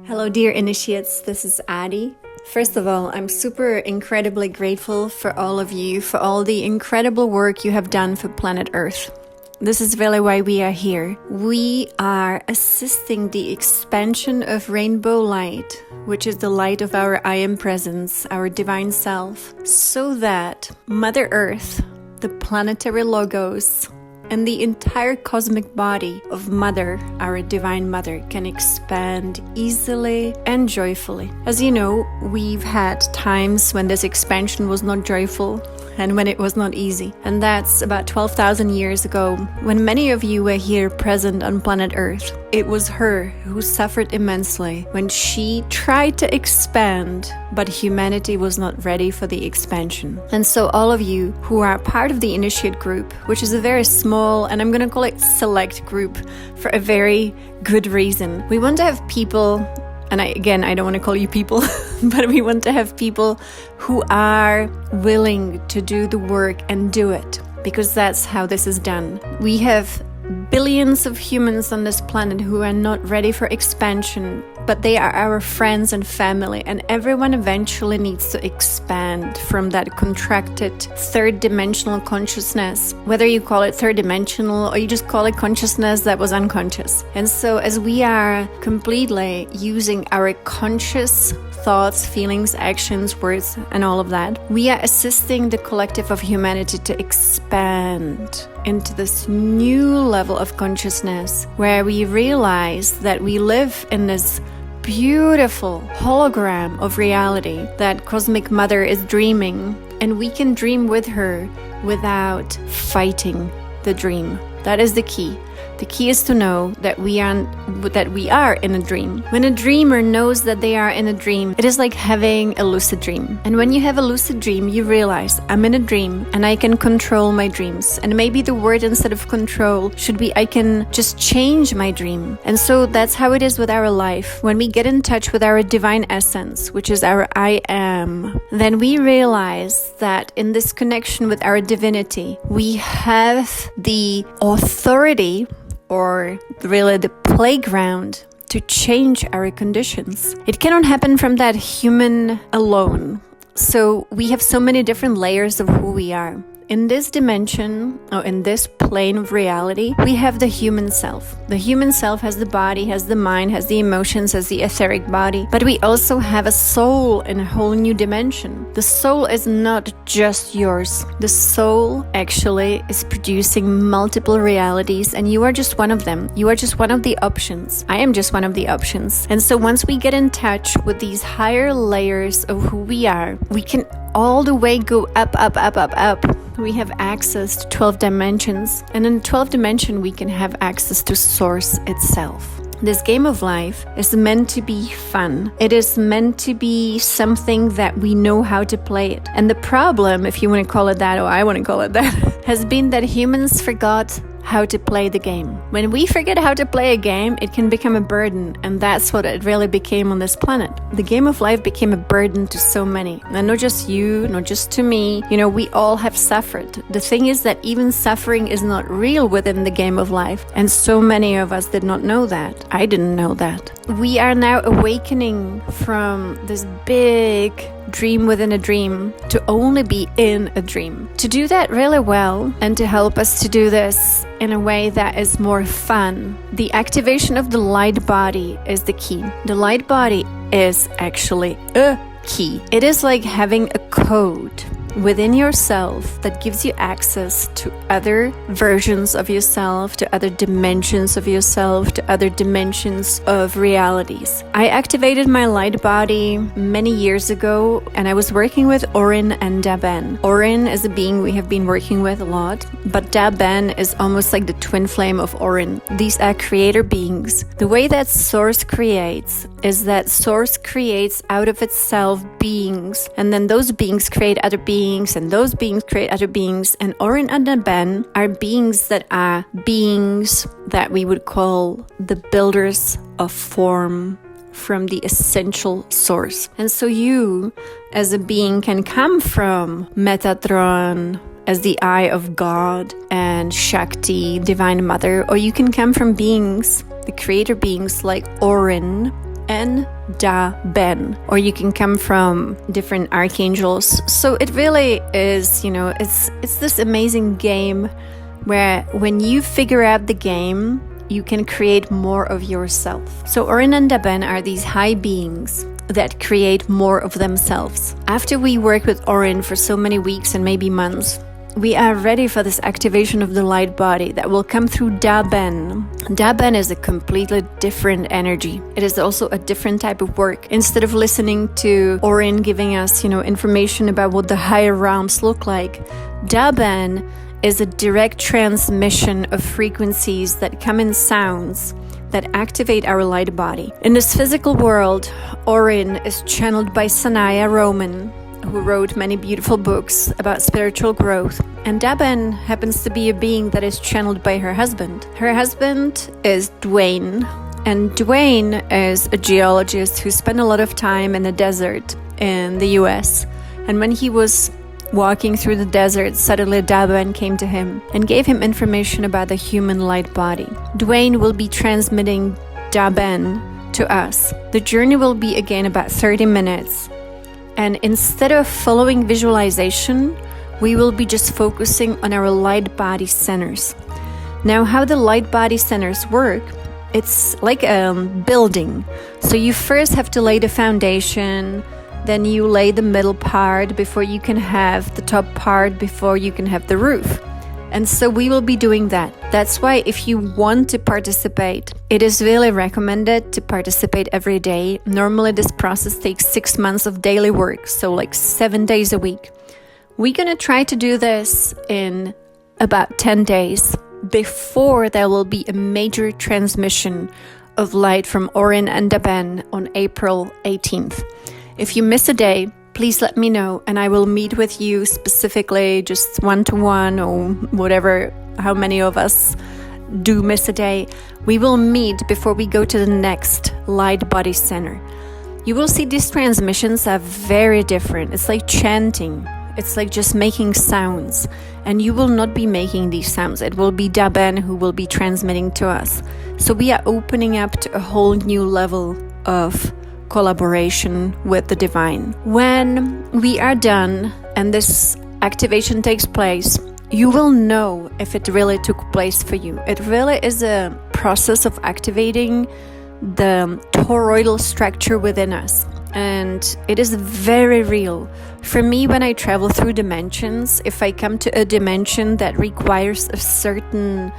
Hello, dear initiates. This is Adi. First of all, I'm super incredibly grateful for all of you, for all the incredible work you have done for planet Earth. This is really why we are here. We are assisting the expansion of rainbow light, which is the light of our I Am Presence, our divine self, so that Mother Earth, the planetary logos, and the entire cosmic body of Mother, our Divine Mother, can expand easily and joyfully. As you know, we've had times when this expansion was not joyful and when it was not easy. And that's about 12,000 years ago, when many of you were here present on planet Earth. It was her who suffered immensely when she tried to expand, but humanity was not ready for the expansion. And so all of you who are part of the Initiate group, which is a very small, and I'm going to call it select group for a very good reason. We want to have people, and I don't want to call you people, but we want to have people who are willing to do the work and do it, because that's how this is done. We have billions of humans on this planet who are not ready for expansion, but they are our friends and family, and everyone eventually needs to expand from that contracted third-dimensional consciousness, whether you call it third-dimensional or you just call it consciousness that was unconscious. And so as we are completely using our conscious thoughts, feelings, actions, words, and all of that, we are assisting the collective of humanity to expand into this new level of consciousness where we realize that we live in this beautiful hologram of reality that Cosmic Mother is dreaming, and we can dream with her without fighting the dream. That is the key. The key is to know that we are in a dream. When a dreamer knows that they are in a dream, it is like having a lucid dream. And when you have a lucid dream, you realize I'm in a dream and I can control my dreams. And maybe the word instead of control should be I can just change my dream. And so that's how it is with our life. When we get in touch with our divine essence, which is our I am, then we realize that in this connection with our divinity, we have the authority, or really the playground, to change our conditions. It cannot happen from that human alone. So we have so many different layers of who we are. In this dimension, or in this plane of reality, we have the human self. The human self has the body, has the mind, has the emotions, has the etheric body. But we also have a soul in a whole new dimension. The soul is not just yours. The soul actually is producing multiple realities, and you are just one of them. You are just one of the options. I am just one of the options. And so once we get in touch with these higher layers of who we are, we can all the way go up. We have access to 12 dimensions, and in 12th dimension we can have access to Source itself. This game of life is meant to be fun. It is meant to be something that we know how to play it. And the problem, if you want to call it that, or I want to call it that, has been that humans forgot how to play the game. When we forget how to play a game, it can become a burden, and that's what it really became on this planet. The game of life became a burden to so many, and not just you, not just to me. You know, we all have suffered. The thing is that even suffering is not real within the game of life, and so many of us did not know that. I didn't know that. We are now awakening from this big dream within a dream to only be in a dream. To do that really well, and to help us to do this in a way that is more fun, the activation of the light body is the key. The light body is actually a key. It is like having a code within yourself that gives you access to other versions of yourself, to other dimensions of yourself, to other dimensions of realities. I activated my light body many years ago, and I was working with Orin and Daben. Orin is a being we have been working with a lot, but Daben is almost like the twin flame of Orin. These are creator beings. The way that Source creates is that Source creates out of itself beings, and then those beings create other beings, and those beings create other beings, and Orin and Ben are beings that we would call the builders of form from the essential source. And so you, as a being, can come from Metatron as the eye of God and Shakti, Divine Mother, or you can come from beings, the creator beings like Orin Ndaben, or you can come from different archangels. So it really is, it's this amazing game where when you figure out the game, you can create more of yourself. So Orin and Ndaben are these high beings that create more of themselves. After we work with Orin for so many weeks and maybe months, we are ready for this activation of the light body that will come through Ndaben. Ndaben is a completely different energy. It is also a different type of work. Instead of listening to Orin giving us, information about what the higher realms look like, Ndaben is a direct transmission of frequencies that come in sounds that activate our light body. In this physical world, Orin is channeled by Sanaya Roman, who wrote many beautiful books about spiritual growth. And Ndaben happens to be a being that is channeled by her husband. Her husband is Dwayne, and Dwayne is a geologist who spent a lot of time in the desert in the US. And when he was walking through the desert, suddenly Ndaben came to him and gave him information about the human light body. Dwayne will be transmitting Ndaben to us. The journey will be again about 30 minutes. And instead of following visualization, we will be just focusing on our light body centers. Now, how the light body centers work, it's like a building. So you first have to lay the foundation, then you lay the middle part before you can have the top part, before you can have the roof. And so we will be doing that. That's why if you want to participate, it is really recommended to participate every day. Normally this process takes 6 months of daily work, so like 7 days a week. We're gonna try to do this in about 10 days before there will be a major transmission of light from Orin and Ndaben on April 18th. If you miss a day, please let me know and I will meet with you specifically, just one-to-one or whatever, how many of us do miss a day. We will meet before we go to the next light body center. You will see these transmissions are very different. It's like chanting. It's like just making sounds. And you will not be making these sounds. It will be Ndaben who will be transmitting to us. So we are opening up to a whole new level of collaboration with the divine. When we are done and this activation takes place, you will know if it really took place for you. It really is a process of activating the toroidal structure within us, and it is very real. For me, when I travel through dimensions, if I come to a dimension that requires a certain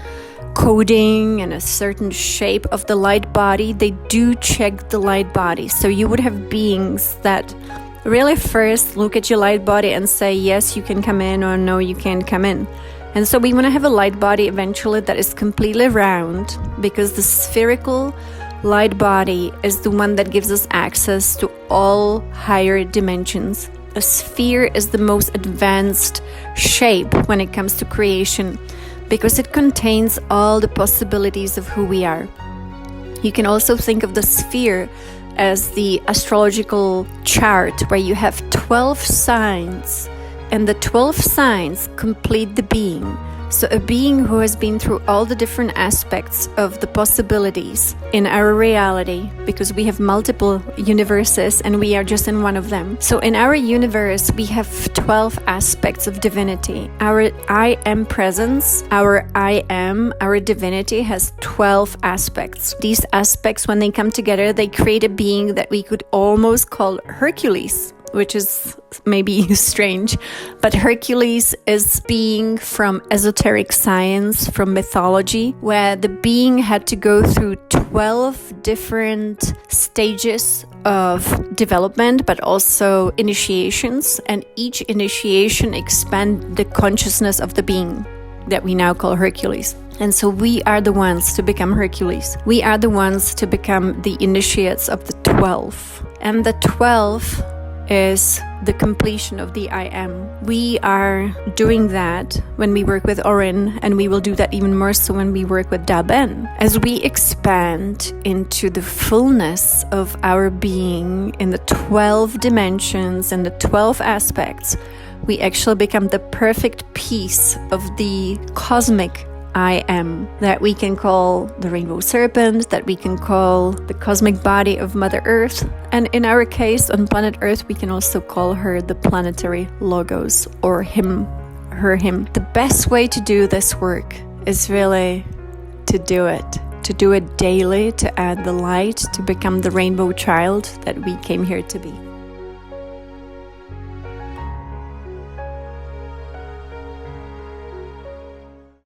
coding and a certain shape of the light body, they do check the light body. So you would have beings that really first look at your light body and say, yes, you can come in, or no, you can't come in. And so we want to have a light body eventually that is completely round, because the spherical light body is the one that gives us access to all higher dimensions. A sphere is the most advanced shape when it comes to creation, because it contains all the possibilities of who we are. You can also think of the sphere as the astrological chart where you have 12 signs, and the 12 signs complete the being. So a being who has been through all the different aspects of the possibilities in our reality, because we have multiple universes and we are just in one of them. So in our universe, we have 12 aspects of divinity. Our I am presence, our I am, our divinity has 12 aspects. These aspects, when they come together, they create a being that we could almost call Hercules, which is maybe strange, but Hercules is being from esoteric science, from mythology, where the being had to go through 12 different stages of development, but also initiations, and each initiation expanded the consciousness of the being that we now call Hercules. And so we are the ones to become Hercules. We are the ones to become the initiates of the 12. And the 12 is the completion of the I am. We are doing that when we work with Orin, and we will do that even more so when we work with Ndaben. As we expand into the fullness of our being in the 12 dimensions and the 12 aspects, we actually become the perfect piece of the cosmic I am, that we can call the rainbow serpent, that we can call the cosmic body of Mother Earth, and in our case on planet Earth we can also call her the planetary logos, or him, her, him. The best way to do this work is really to do it daily, to add the light, to become the rainbow child that we came here to be.